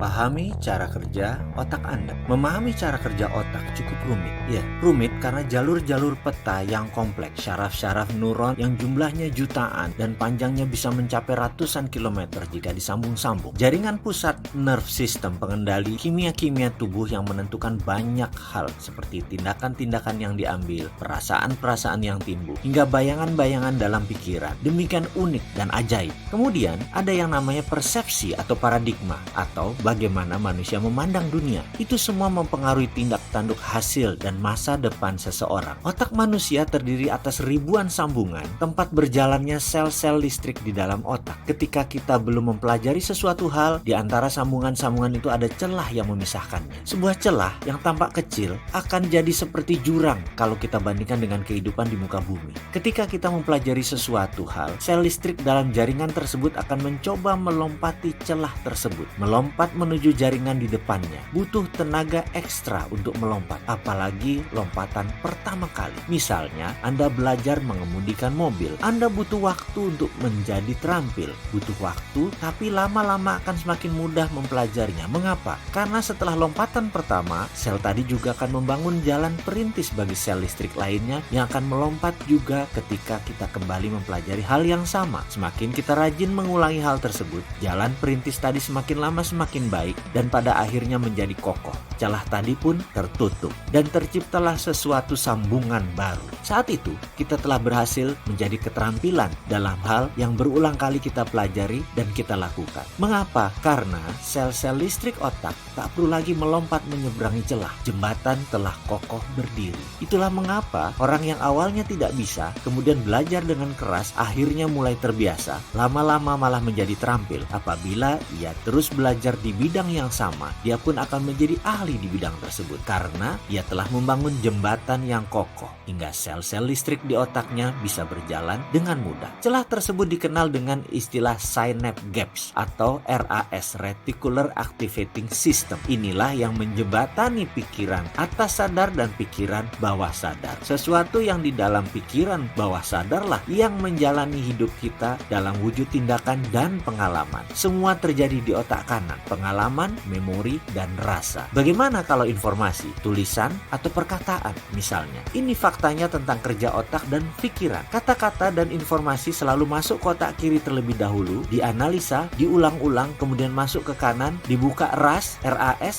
Pahami cara kerja otak Anda. Memahami cara kerja otak cukup rumit. Ya, rumit karena jalur-jalur peta yang kompleks, syaraf-syaraf neuron yang jumlahnya jutaan dan panjangnya bisa mencapai ratusan kilometer jika disambung-sambung. Jaringan pusat nerve system pengendali kimia-kimia tubuh yang menentukan banyak hal seperti tindakan-tindakan yang diambil, perasaan-perasaan yang timbul, hingga bayangan-bayangan dalam pikiran. Demikian unik dan ajaib. Kemudian ada yang namanya persepsi atau paradigma atau bagaimana manusia memandang dunia. Itu semua mempengaruhi tindak tanduk hasil dan masa depan seseorang. Otak manusia terdiri atas ribuan sambungan, tempat berjalannya sel-sel listrik di dalam otak. Ketika kita belum mempelajari sesuatu hal, di antara sambungan-sambungan itu ada celah yang memisahkannya. Sebuah celah yang tampak kecil akan jadi seperti jurang kalau kita bandingkan dengan kehidupan di muka bumi. Ketika kita mempelajari sesuatu hal, sel listrik dalam jaringan tersebut akan mencoba melompati celah tersebut. Melompat menuju jaringan di depannya. Butuh tenaga ekstra untuk melompat, apalagi lompatan pertama kali. Misalnya, Anda belajar mengemudikan mobil. Anda butuh waktu untuk menjadi terampil. Butuh waktu, tapi lama-lama akan semakin mudah mempelajarinya. Mengapa? Karena setelah lompatan pertama, sel tadi juga akan membangun jalan perintis bagi sel listrik lainnya yang akan melompat juga ketika kita kembali mempelajari hal yang sama. Semakin kita rajin mengulangi hal tersebut, jalan perintis tadi semakin lama semakin baik dan pada akhirnya menjadi kokoh. Celah tadi pun tertutup dan terciptalah sesuatu sambungan baru. Saat itu, kita telah berhasil menjadi keterampilan dalam hal yang berulang kali kita pelajari dan kita lakukan. Mengapa? Karena sel-sel listrik otak tak perlu lagi melompat menyeberangi celah. Jembatan telah kokoh berdiri. Itulah mengapa orang yang awalnya tidak bisa, kemudian belajar dengan keras, akhirnya mulai terbiasa, lama-lama malah menjadi terampil. Apabila ia terus belajar di bidang yang sama, dia pun akan menjadi ahli di bidang tersebut karena ia telah membangun jembatan yang kokoh hingga sel-sel listrik di otaknya bisa berjalan dengan mudah. Celah tersebut dikenal dengan istilah synapse gaps atau RAS, Reticular Activating System. Inilah yang menjembatani pikiran atas sadar dan pikiran bawah sadar. Sesuatu yang di dalam pikiran bawah sadarlah yang menjalani hidup kita dalam wujud tindakan dan pengalaman. Semua terjadi di otak kanan, pengalaman, memori, dan rasa. Bagaimana kalau informasi, tulisan, atau perkataan misalnya? Ini faktanya tentang kerja otak dan pikiran. Kata-kata dan informasi selalu masuk ke otak kiri terlebih dahulu, dianalisa, diulang-ulang, kemudian masuk ke kanan, dibuka RAS,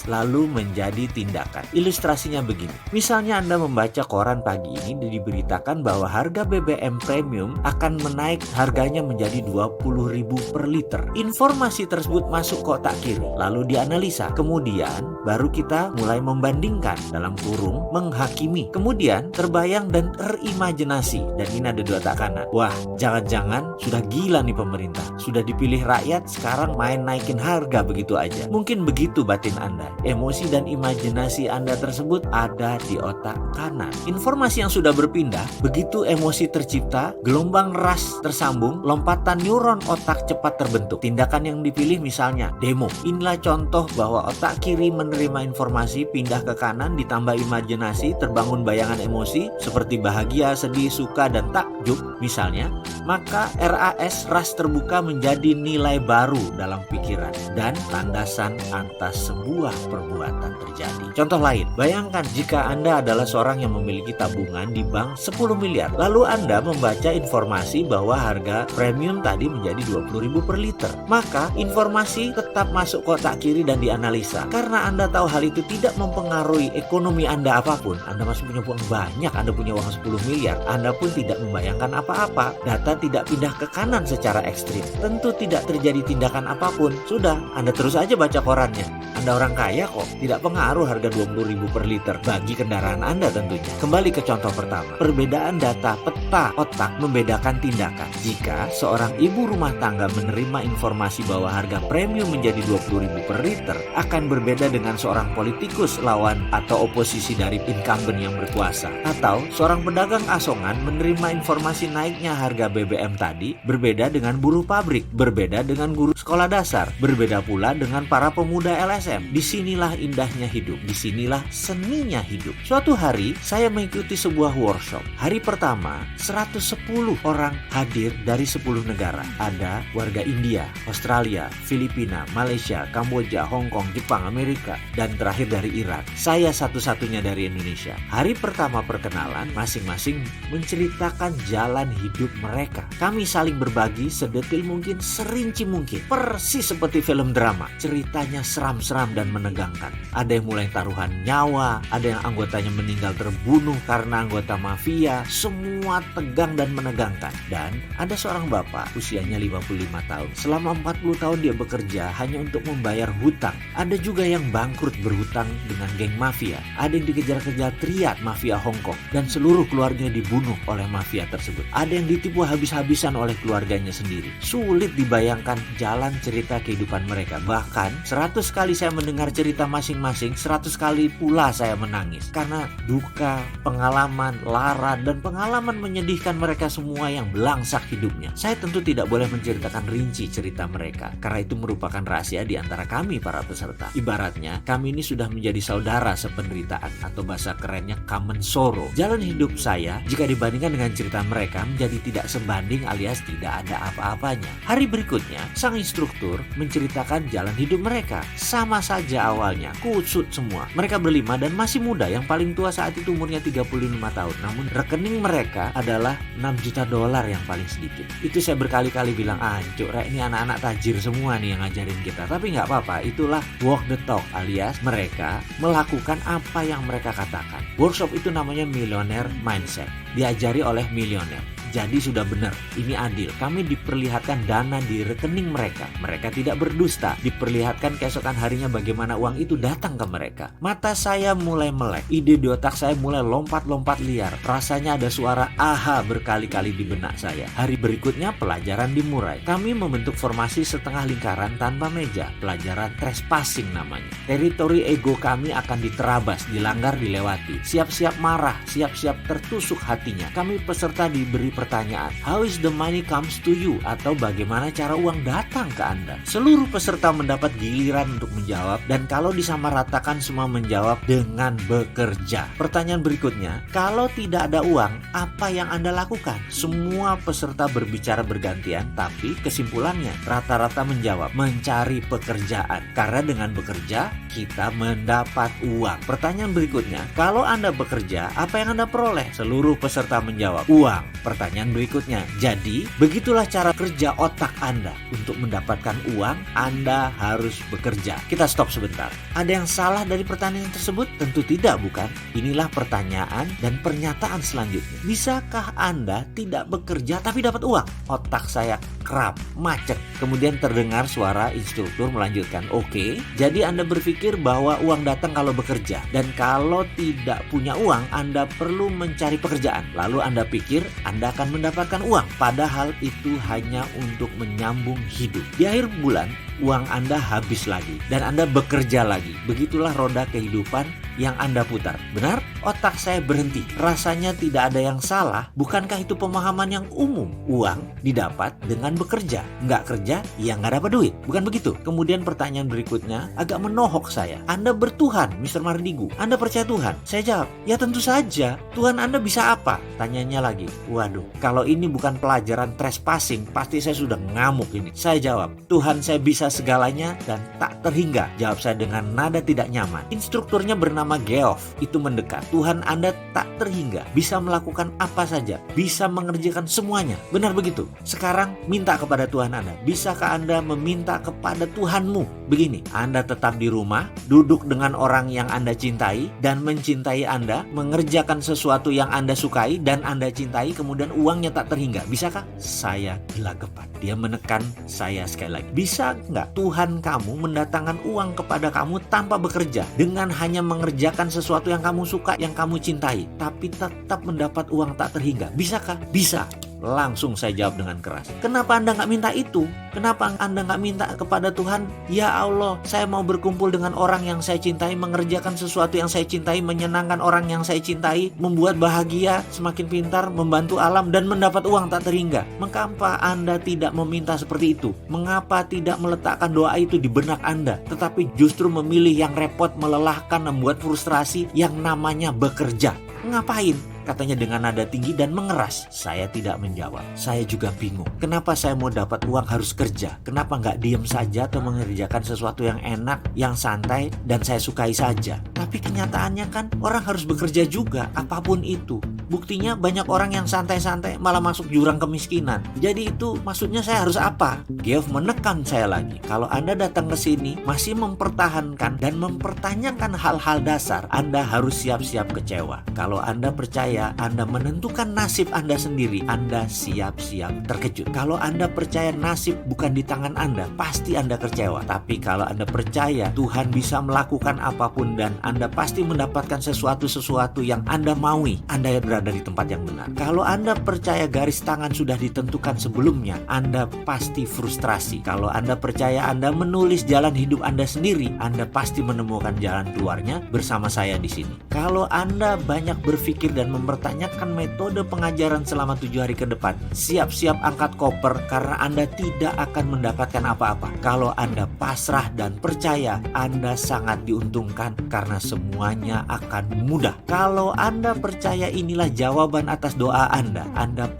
lalu menjadi tindakan. Ilustrasinya begini. Misalnya Anda membaca koran pagi ini diberitakan bahwa harga BBM premium akan menaik harganya menjadi 20.000 per liter. Informasi tersebut masuk ke otak kiri, lalu dianalisa. Kemudian baru kita mulai membandingkan, dalam kurung menghakimi. Kemudian terbayang dan terimajinasi, dan ini ada di otak kanan. Wah, jangan-jangan sudah gila nih pemerintah. Sudah dipilih rakyat, sekarang main naikin harga begitu aja. Mungkin begitu batin Anda. Emosi dan imajinasi Anda tersebut ada di otak kanan. Informasi yang sudah berpindah, begitu emosi tercipta, gelombang ras tersambung, lompatan neuron otak cepat terbentuk. Tindakan yang dipilih misalnya demo. Inilah contoh bahwa otak kiri menerima informasi, pindah ke kanan, ditambah imajinasi, terbangun bayangan emosi seperti bahagia, sedih, suka, dan takjub misalnya, maka RAS ras terbuka menjadi nilai baru dalam pikiran dan landasan atas sebuah perbuatan terjadi. Contoh lain, bayangkan jika Anda adalah seorang yang memiliki tabungan di bank 10 miliar, lalu Anda membaca informasi bahwa harga premium tadi menjadi 20.000 per liter, maka informasi tetap masuk ke otak kiri dan dianalisa. Karena Anda tahu hal itu tidak mempengaruhi ekonomi Anda apapun, Anda masih punya uang banyak, Anda punya uang 10 miliar, Anda pun tidak membayangkan apa-apa. Data tidak pindah ke kanan secara ekstrim, tentu tidak terjadi tindakan apapun. Sudah, Anda terus aja baca korannya. Anda orang kaya kok, tidak pengaruh harga 20.000 per liter bagi kendaraan Anda tentunya. Kembali ke contoh pertama, perbedaan data peta otak membedakan tindakan. Jika seorang ibu rumah tangga menerima informasi bahwa harga premium menjadi 20.000 per liter, akan berbeda dengan seorang politikus lawan atau oposisi dari incumbent yang berkuasa. Atau seorang pedagang asongan menerima informasi naiknya harga BBM tadi, berbeda dengan buruh pabrik, berbeda dengan guru sekolah dasar, berbeda pula dengan para pemuda LSM. Sam, disinilah indahnya hidup, disinilah seninya hidup. Suatu hari saya mengikuti sebuah workshop. Hari pertama 110 orang hadir dari 10 negara. Ada warga India, Australia, Filipina, Malaysia, Kamboja, Hong Kong, Jepang, Amerika, dan terakhir dari Iran. Saya satu-satunya dari Indonesia. Hari pertama perkenalan, masing-masing menceritakan jalan hidup mereka. Kami saling berbagi sedetil mungkin, serinci mungkin. Persis seperti film drama. Ceritanya seram-seram dan menegangkan. Ada yang mulai taruhan nyawa, ada yang anggotanya meninggal terbunuh karena anggota mafia. Semua tegang dan menegangkan. Dan ada seorang bapak usianya 55 tahun. Selama 40 tahun dia bekerja hanya untuk membayar hutang. Ada juga yang bangkrut berhutang dengan geng mafia. Ada yang dikejar-kejar triad mafia Hong Kong dan seluruh keluarganya dibunuh oleh mafia tersebut. Ada yang ditipu habis-habisan oleh keluarganya sendiri. Sulit dibayangkan jalan cerita kehidupan mereka. Bahkan 100 kali saya mendengar cerita masing-masing, 100 kali pula saya menangis. Karena duka, pengalaman, lara, dan pengalaman menyedihkan mereka semua yang belangsak hidupnya. Saya tentu tidak boleh menceritakan rinci cerita mereka, karena itu merupakan rahasia di antara kami para peserta. Ibaratnya, kami ini sudah menjadi saudara sependeritaan, atau bahasa kerennya common sorrow. Jalan hidup saya, jika dibandingkan dengan cerita mereka, menjadi tidak sebanding alias tidak ada apa-apanya. Hari berikutnya, sang instruktur menceritakan jalan hidup mereka. Sama saja awalnya, kusut semua. Mereka berlima dan masih muda, yang paling tua saat itu umurnya 35 tahun. Namun rekening mereka adalah 6 juta dolar yang paling sedikit. Itu saya berkali-kali bilang, cuk rek, ini anak-anak tajir semua nih yang ngajarin kita. Tapi nggak apa-apa, itulah walk the talk, alias mereka melakukan apa yang mereka katakan. Workshop itu namanya Millionaire Mindset, diajari oleh milioner. Jadi sudah benar, ini adil. Kami diperlihatkan dana di rekening mereka. Mereka tidak berdusta. Diperlihatkan keesokan harinya bagaimana uang itu datang ke mereka. Mata saya mulai melek. Ide di otak saya mulai lompat-lompat liar. Rasanya ada suara aha berkali-kali di benak saya. Hari berikutnya pelajaran dimulai. Kami membentuk formasi setengah lingkaran tanpa meja. Pelajaran trespassing namanya. Teritori ego kami akan diterabas, dilanggar, dilewati. Siap-siap marah, siap-siap tertusuk hatinya. Kami peserta diberi pertanyaan, how is the money comes to you? Atau bagaimana cara uang datang ke Anda? Seluruh peserta mendapat giliran untuk menjawab, dan kalau disamaratakan semua menjawab dengan bekerja. Pertanyaan berikutnya, kalau tidak ada uang, apa yang Anda lakukan? Semua peserta berbicara bergantian, tapi kesimpulannya rata-rata menjawab, mencari pekerjaan. Karena dengan bekerja, kita mendapat uang. Pertanyaan berikutnya, kalau Anda bekerja, apa yang Anda peroleh? Seluruh peserta menjawab, uang. Pertanyaan berikutnya, jadi begitulah cara kerja otak Anda. Untuk mendapatkan uang, Anda harus bekerja. Kita stop sebentar. Ada yang salah dari pertanyaan tersebut? Tentu tidak, bukan? Inilah pertanyaan dan pernyataan selanjutnya. Bisakah Anda tidak bekerja tapi dapat uang? Otak saya kerap, macet. Kemudian terdengar suara instruktur melanjutkan, oke, jadi Anda berpikir bahwa uang datang kalau bekerja. Dan kalau tidak punya uang, Anda perlu mencari pekerjaan. Lalu Anda pikir Anda akan mendapatkan uang. Padahal itu hanya untuk menyambung hidup. Di akhir bulan, uang Anda habis lagi. Dan Anda bekerja lagi. Begitulah roda kehidupan yang Anda putar. Benar? Otak saya berhenti. Rasanya tidak ada yang salah. Bukankah itu pemahaman yang umum? Uang didapat dengan bekerja. Nggak kerja, ya nggak dapat duit. Bukan begitu? Kemudian pertanyaan berikutnya agak menohok saya. Anda bertuhan, Mr. Mardigu. Anda percaya Tuhan? Saya jawab, ya tentu saja. Tuhan Anda bisa apa? Tanyanya lagi. Waduh, kalau ini bukan pelajaran trespassing, pasti saya sudah ngamuk ini. Saya jawab, Tuhan saya bisa segalanya dan tak terhingga. Jawab saya dengan nada tidak nyaman. Instrukturnya bernama Geoff. Itu mendekat. Tuhan Anda tak terhingga. Bisa melakukan apa saja. Bisa mengerjakan semuanya. Benar begitu? Sekarang minta kepada Tuhan Anda. Bisakah Anda meminta kepada Tuhanmu? Begini, Anda tetap di rumah, duduk dengan orang yang Anda cintai dan mencintai Anda, mengerjakan sesuatu yang Anda sukai dan Anda cintai, kemudian uangnya tak terhingga. Bisakah? Saya gelagapan. Dia menekan saya sekali lagi. Bisa nggak Tuhan kamu mendatangkan uang kepada kamu tanpa bekerja, dengan hanya mengerjakan sesuatu yang kamu suka, yang kamu cintai, tapi tetap mendapat uang tak terhingga? Bisakah? Bisa. Langsung saya jawab dengan keras. Kenapa Anda nggak minta itu? Kenapa Anda nggak minta kepada Tuhan, ya Allah, saya mau berkumpul dengan orang yang saya cintai, mengerjakan sesuatu yang saya cintai, menyenangkan orang yang saya cintai, membuat bahagia, semakin pintar, membantu alam, dan mendapat uang tak terhingga. Mengapa Anda tidak meminta seperti itu? Mengapa tidak meletakkan doa itu di benak Anda, tetapi justru memilih yang repot, melelahkan, membuat frustrasi yang namanya bekerja? Ngapain? Katanya dengan nada tinggi dan mengeras. Saya tidak menjawab. Saya juga bingung. Kenapa saya mau dapat uang harus kerja? Kenapa nggak diem saja atau mengerjakan sesuatu yang enak, yang santai, dan saya sukai saja? Tapi kenyataannya kan orang harus bekerja juga, apapun itu. Buktinya banyak orang yang santai-santai malah masuk jurang kemiskinan. Jadi itu maksudnya saya harus apa? Geoff menekan saya lagi. Kalau Anda datang ke sini masih mempertahankan dan mempertanyakan hal-hal dasar, Anda harus siap-siap kecewa. Kalau Anda percaya Anda menentukan nasib Anda sendiri, Anda siap-siap terkejut. Kalau Anda percaya nasib bukan di tangan Anda, pasti Anda kecewa. Tapi kalau Anda percaya Tuhan bisa melakukan apapun dan Anda pasti mendapatkan sesuatu yang Anda maui, Anda berada di tempat yang benar. Kalau Anda percaya garis tangan sudah ditentukan sebelumnya, Anda pasti frustrasi. Kalau Anda percaya Anda menulis jalan hidup Anda sendiri, Anda pasti menemukan jalan keluarnya bersama saya di sini. Kalau Anda banyak berpikir dan mempertanyakan metode pengajaran selama 7 hari ke depan, siap-siap angkat koper karena Anda tidak akan mendapatkan apa-apa. Kalau Anda pasrah dan percaya, Anda sangat diuntungkan karena semuanya akan mudah. Kalau Anda percaya inilah jawaban atas doa Anda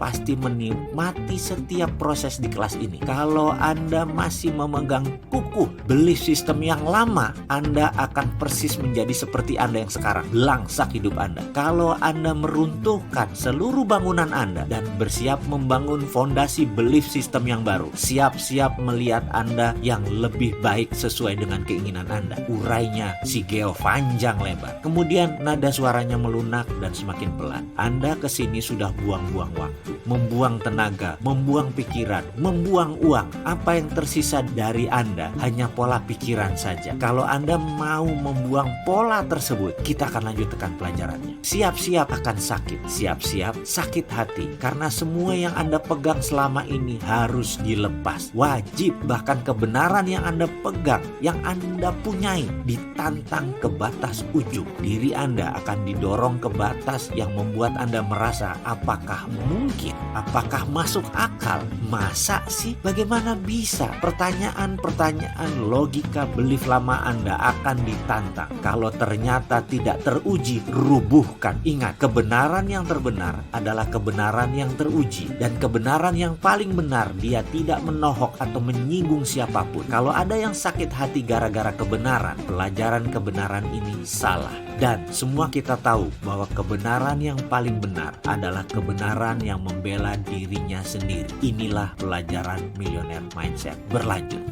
pasti menikmati setiap proses di kelas ini. Kalau Anda masih memegang kukuh belief system yang lama, Anda akan persis menjadi seperti Anda yang sekarang, langsak hidup Anda. Kalau Anda meruntuhkan seluruh bangunan Anda dan bersiap membangun fondasi belief system yang baru, siap-siap melihat Anda yang lebih baik sesuai dengan keinginan Anda. Urainya si Geoff panjang lebar. Kemudian nada suaranya melunak dan semakin pelan. Anda kesini sudah buang-buang waktu, membuang tenaga, membuang pikiran, membuang uang. Apa yang tersisa dari Anda hanya pola pikiran saja. Kalau Anda mau membuang pola tersebut, kita akan lanjutkan pelajarannya. Siap-siap akan sakit, siap-siap sakit hati, karena semua yang Anda pegang selama ini harus dilepas. Wajib, bahkan kebenaran yang Anda pegang, yang Anda punyai, ditantang ke batas ujung. Diri Anda akan didorong ke batas yang membuat Anda merasa, apakah mungkin? Apakah masuk akal? Masa sih? Bagaimana bisa? Pertanyaan logika belief lama Anda akan ditantang. Kalau ternyata tidak teruji, rubuhkan. Ingat, kebenaran yang terbenar adalah kebenaran yang teruji. Dan kebenaran yang paling benar, dia tidak menohok atau menyinggung siapapun. Kalau ada yang sakit hati gara-gara kebenaran, pelajaran kebenaran ini salah. Dan semua kita tahu bahwa kebenaran yang paling benar adalah kebenaran yang membela dirinya sendiri. Inilah pelajaran Millionaire Mindset. Berlanjut.